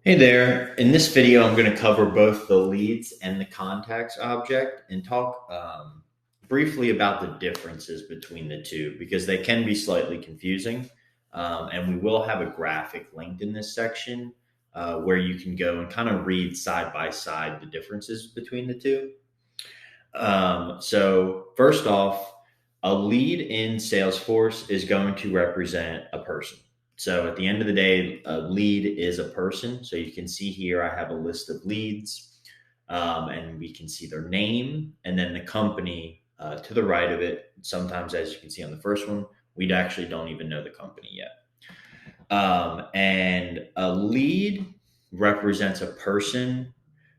Hey there. In this video, I'm going to cover both the leads and the contacts object and talk briefly about the differences between the two because they can be slightly confusing. And we will have a graphic linked in this section where you can go and kind of read side by side the differences between the two. So, first off, a lead in Salesforce is going to represent a person. So, at the end of the day, a lead is a person. So, you can see here I have a list of leads, and we can see their name and then the company to the right of it. Sometimes, as you can see on the first one, we actually don't even know the company yet. And a lead represents a person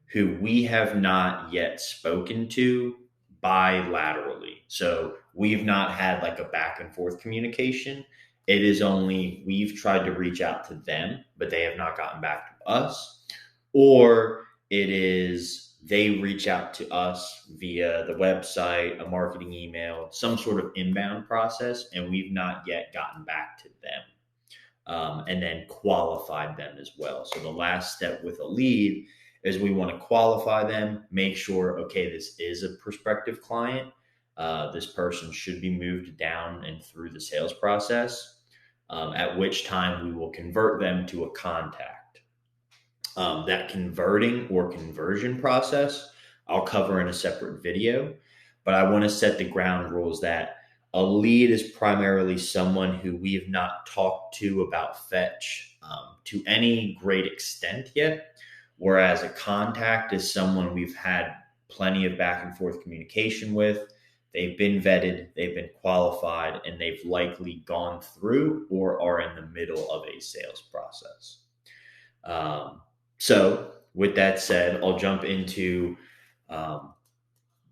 who we have not yet spoken to bilaterally. So we've not had like a back and forth communication. It is only we've tried to reach out to them, but they have not gotten back to us. Or it is they reach out to us via the website, a marketing email, some sort of inbound process, and we've not yet gotten back to them and then qualified them as well. So the last step with a lead is we want to qualify them, make sure, okay, this is a prospective client. This person should be moved down and through the sales process, at which time we will convert them to a contact. That converting or conversion process, I'll cover in a separate video, but I want to set the ground rules that a lead is primarily someone who we have not talked to about Fetch to any great extent yet, whereas a contact is someone we've had plenty of back and forth communication with. They've been vetted, they've been qualified, and they've likely gone through or are in the middle of a sales process. So, with that said, I'll jump into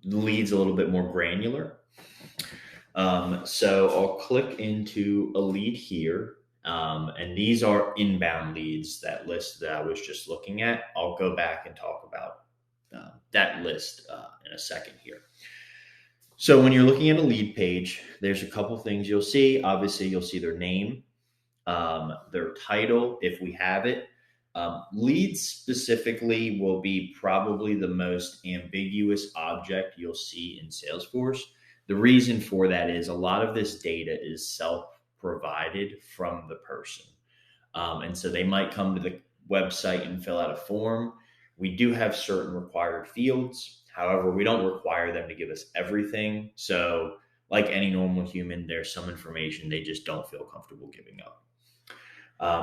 leads a little bit more granular. So I'll click into a lead here. And these are inbound leads, that list that I was just looking at. I'll go back and talk about that list in a second here. So when you're looking at a lead page, there's a couple things you'll see. Obviously, you'll see their name, their title, if we have it. Leads specifically will be probably the most ambiguous object you'll see in Salesforce. The reason for that is a lot of this data is self-provided from the person. And so they might come to the website and fill out a form. We do have certain required fields. However, we don't require them to give us everything. So like any normal human, there's some information they just don't feel comfortable giving up.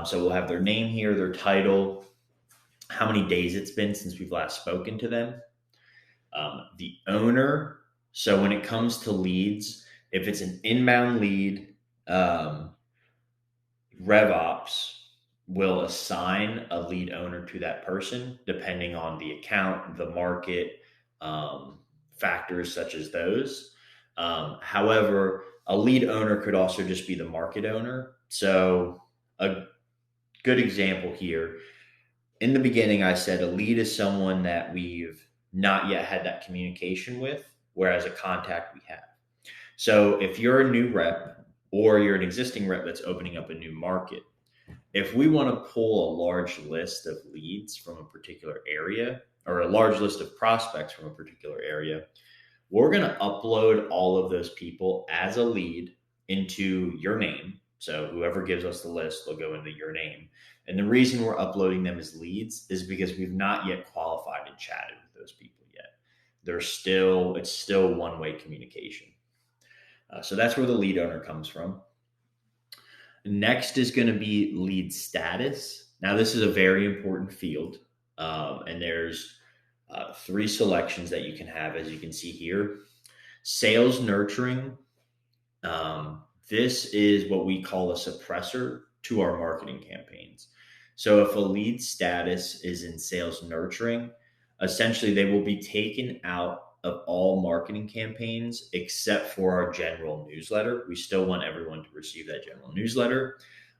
So we'll have their name here, their title, how many days it's been since we've last spoken to them, the owner. So when it comes to leads, if it's an inbound lead, RevOps will assign a lead owner to that person depending on the account, the market, factors such as those. However, a lead owner could also just be the market owner. So a good example here, in the beginning, I said a lead is someone that we've not yet had that communication with, whereas a contact we have. So if you're a new rep or you're an existing rep that's opening up a new market, if we want to pull a large list of leads from a particular area or a large list of prospects from a particular area, we're going to upload all of those people as a lead into your name. So whoever gives us the list, they'll go into your name. And the reason we're uploading them as leads is because we've not yet qualified and chatted with those people yet. It's still one-way communication. So that's where the lead owner comes from. Next is going to be lead status. Now, this is a very important field, and there's three selections that you can have, as you can see here. Sales nurturing. This is what we call a suppressor to our marketing campaigns. So if a lead status is in sales nurturing, essentially they will be taken out of all marketing campaigns except for our general newsletter. We still want everyone to receive that general newsletter.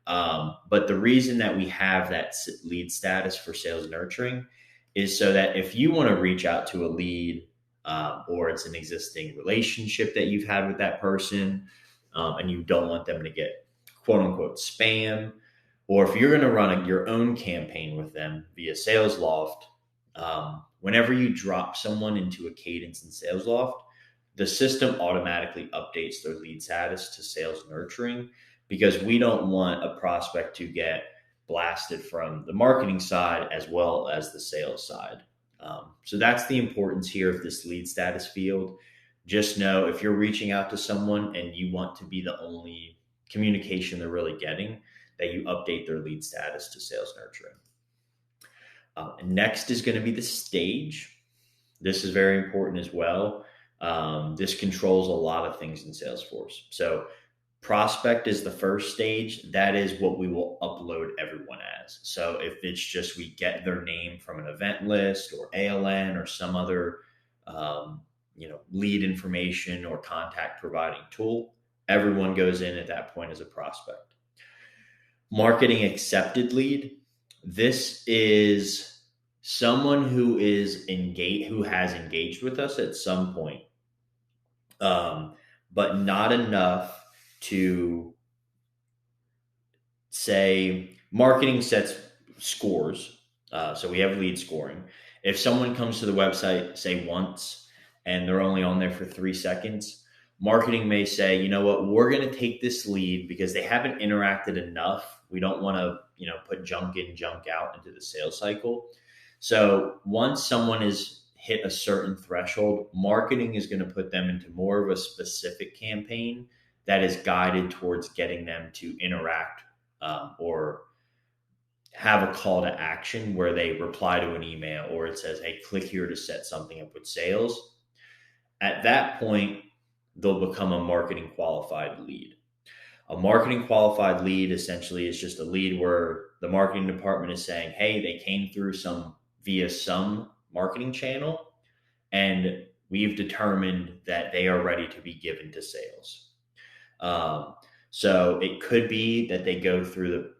But the reason that we have that lead status for sales nurturing is so that if you want to reach out to a lead, or it's an existing relationship that you've had with that person, and you don't want them to get quote unquote spam, Or if you're going to run your own campaign with them via SalesLoft, whenever you drop someone into a cadence in SalesLoft, the system automatically updates their lead status to sales nurturing, because we don't want a prospect to get blasted from the marketing side as well as the sales side. So that's the importance here of this lead status field. Just know if you're reaching out to someone and you want to be the only communication they're really getting, that you update their lead status to sales nurturing. Next is going to be the stage. This is very important as well. This controls a lot of things in Salesforce. So prospect is the first stage. That is what we will upload everyone as. So if it's just we get their name from an event list or ALN or some other lead information or contact providing tool, everyone goes in at that point as a prospect. Marketing accepted lead. This is someone who is engaged, who has engaged with us at some point, but not enough to say marketing sets scores. So we have lead scoring. If someone comes to the website, say once, and they're only on there for 3 seconds, marketing may say, you know what, we're going to take this lead because they haven't interacted enough. We don't want to, put junk in, junk out into the sales cycle. So once someone has hit a certain threshold, marketing is going to put them into more of a specific campaign that is guided towards getting them to interact or have a call to action where they reply to an email or it says, hey, click here to set something up with sales. At that point, they'll become a marketing qualified lead. A marketing qualified lead essentially is just a lead where the marketing department is saying, hey, they came through via some marketing channel, and we've determined that they are ready to be given to sales. So it could be that they go through the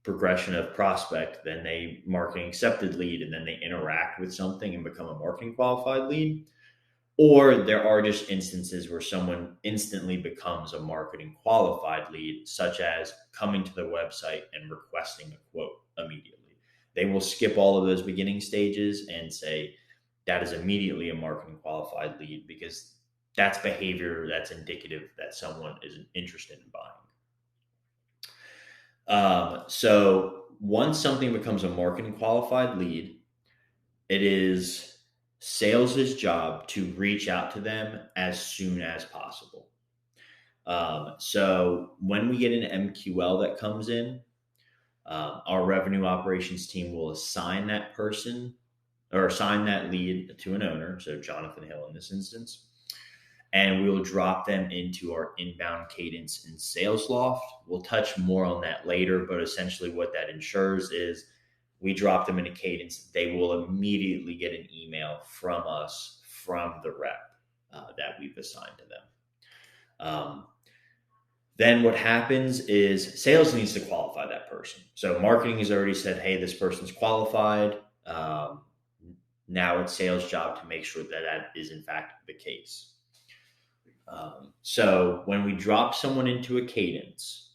progression of prospect, then they marketing accepted lead, and then they interact with something and become a marketing qualified lead. Or there are just instances where someone instantly becomes a marketing qualified lead, such as coming to the website and requesting a quote immediately. They will skip all of those beginning stages and say that is immediately a marketing qualified lead because that's behavior that's indicative that someone is interested in buying. So once something becomes a marketing qualified lead, it is sales' job to reach out to them as soon as possible. So when we get an MQL that comes in, our revenue operations team will assign that person or assign that lead to an owner, so Jonathan Hill in this instance, and we will drop them into our inbound cadence in SalesLoft. We'll touch more on that later, but essentially what that ensures is we drop them in a cadence, they will immediately get an email from us, from the rep that we've assigned to them. Then what happens is sales needs to qualify that person. So marketing has already said, hey, this person's qualified. Now it's sales' job to make sure that that is in fact the case. So when we drop someone into a cadence,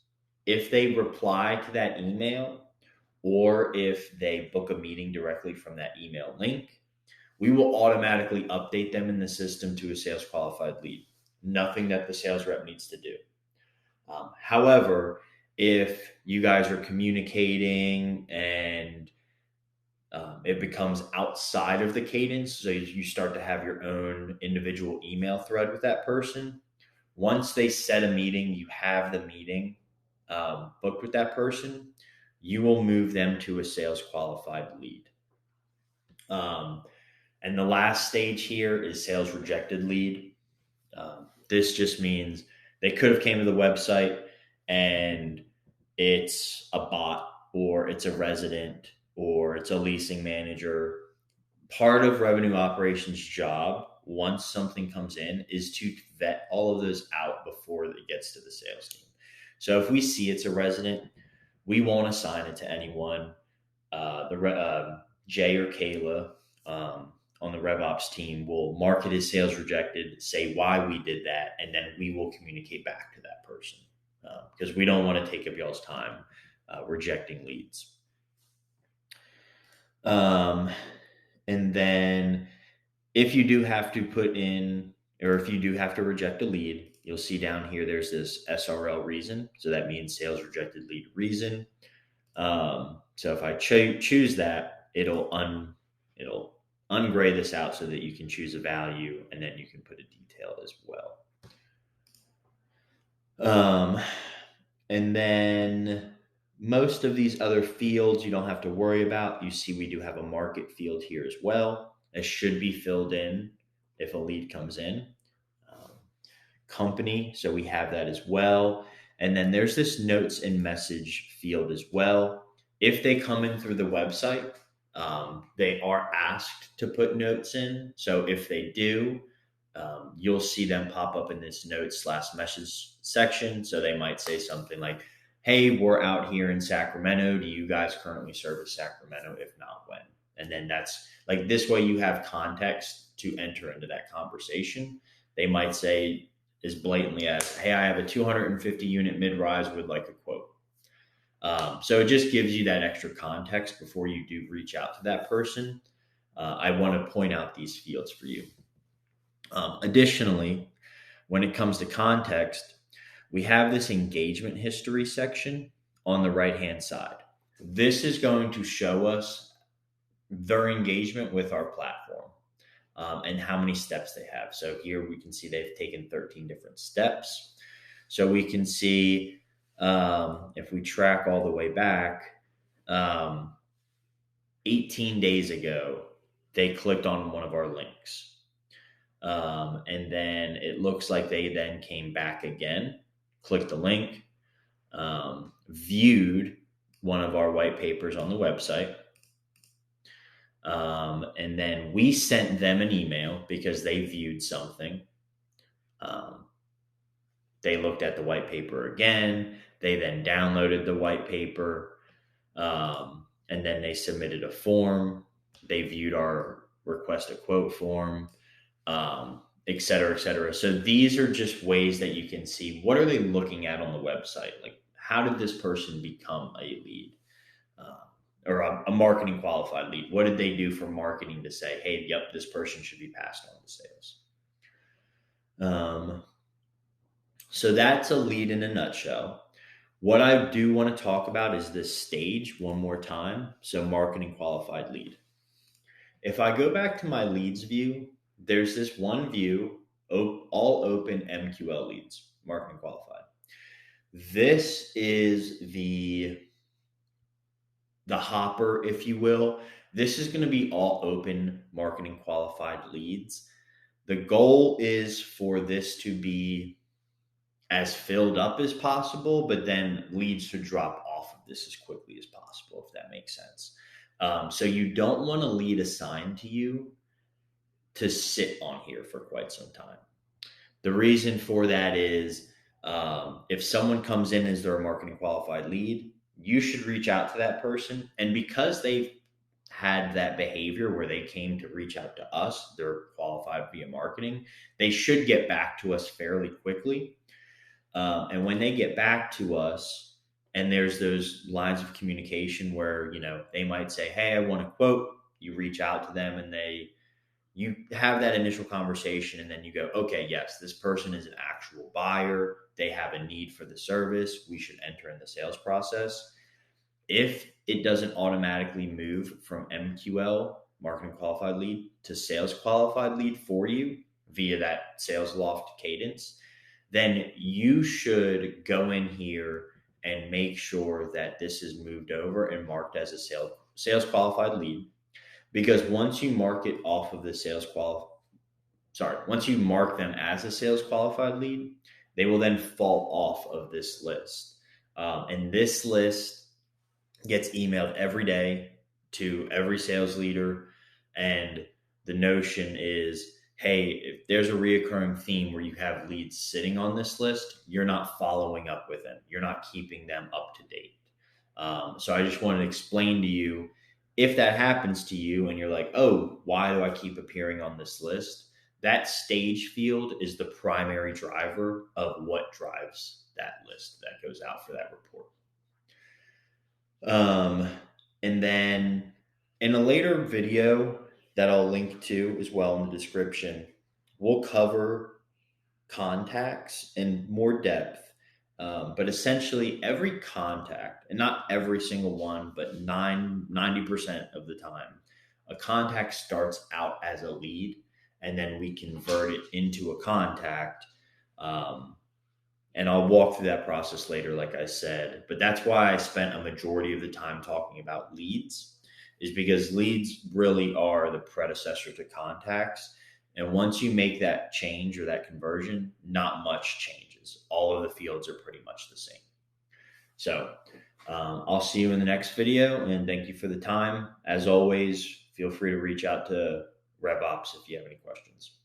if they reply to that email, or if they book a meeting directly from that email link, we will automatically update them in the system to a sales qualified lead. Nothing that the sales rep needs to do. However, if you guys are communicating and it becomes outside of the cadence, so you start to have your own individual email thread with that person, once they set a meeting, you have the meeting booked with that person, you will move them to a sales qualified lead. And the last stage here is sales rejected lead. This just means they could have came to the website and it's a bot or it's a resident or it's a leasing manager. Part of revenue operations job, once something comes in, is to vet all of those out before it gets to the sales team. So if we see it's a resident, we won't assign it to anyone. Jay or Kayla on the RevOps team will mark it as sales rejected, say why we did that, and then we will communicate back to that person because we don't want to take up y'all's time rejecting leads. And then if you do have to put in, or if you do have to reject a lead, you'll see down here there's this SRL reason. So that means sales rejected lead reason. So if I choose that, it'll ungray this out so that you can choose a value, and then you can put a detail as well. And then most of these other fields you don't have to worry about. You see we do have a market field here as well. It should be filled in if a lead comes in. Company, so we have that as well. And then there's this notes and message field as well. If they come in through the website, they are asked to put notes in. So if they do, you'll see them pop up in this notes/message section. So they might say something like, hey, we're out here in Sacramento. Do you guys currently service Sacramento? If not, when? And then that's like, this way you have context to enter into that conversation. They might say as blatantly as, hey, I have a 250 unit mid-rise, would like a quote. So it just gives you that extra context before you do reach out to that person. I want to point out these fields for you. Additionally, when it comes to context, we have this engagement history section on the right-hand side. This is going to show us their engagement with our platform and how many steps they have. So here we can see they've taken 13 different steps. So we can see if we track all the way back, 18 days ago, they clicked on one of our links. And then it looks like they then came back again, clicked the link, viewed one of our white papers on the website. And then we sent them an email because they viewed something. They looked at the white paper again. They then downloaded the white paper. And then they submitted a form. They viewed our request a quote form, et cetera, et cetera. So these are just ways that you can see, what are they looking at on the website? Like, how did this person become a lead? Or a marketing qualified lead? What did they do for marketing to say, hey, yep, this person should be passed on to sales? So that's a lead in a nutshell. What I do want to talk about is this stage one more time. So marketing qualified lead. If I go back to my leads view, there's this one view, all open MQL leads, marketing qualified. This is the hopper, if you will. This is going to be all open marketing qualified leads. The goal is for this to be as filled up as possible, but then leads to drop off of this as quickly as possible, if that makes sense. So you don't want a lead assigned to you to sit on here for quite some time. The reason for that is if someone comes in as their marketing qualified lead, you should reach out to that person. And because they've had that behavior where they came to reach out to us, they're qualified via marketing, they should get back to us fairly quickly. And when they get back to us, and there's those lines of communication where, they might say, hey, I want a quote. You reach out to them and you have that initial conversation, and then you go, okay, yes, this person is an actual buyer. They have a need for the service. We should enter in the sales process. If it doesn't automatically move from MQL, marketing qualified lead, to sales qualified lead for you via that Salesloft cadence, then you should go in here and make sure that this is moved over and marked as a sales qualified lead. Because once you mark it off of the once you mark them as a sales qualified lead, they will then fall off of this list. And this list gets emailed every day to every sales leader. And the notion is, hey, if there's a reoccurring theme where you have leads sitting on this list, you're not following up with them. You're not keeping them up to date. So I just wanted to explain to you, if that happens to you and you're like, oh, why do I keep appearing on this list? That stage field is the primary driver of what drives that list that goes out for that report. Um, and then in a later video that I'll link to as well in the description, we'll cover contacts in more depth. But essentially, every contact, and not every single one, but 90% of the time, a contact starts out as a lead, and then we convert it into a contact. Um, and I'll walk through that process later, like I said. But that's why I spent a majority of the time talking about leads, is because leads really are the predecessor to contacts. And once you make that change or that conversion, not much changes. All of the fields are pretty much the same. So I'll see you in the next video, and thank you for the time. As always, feel free to reach out to RevOps if you have any questions.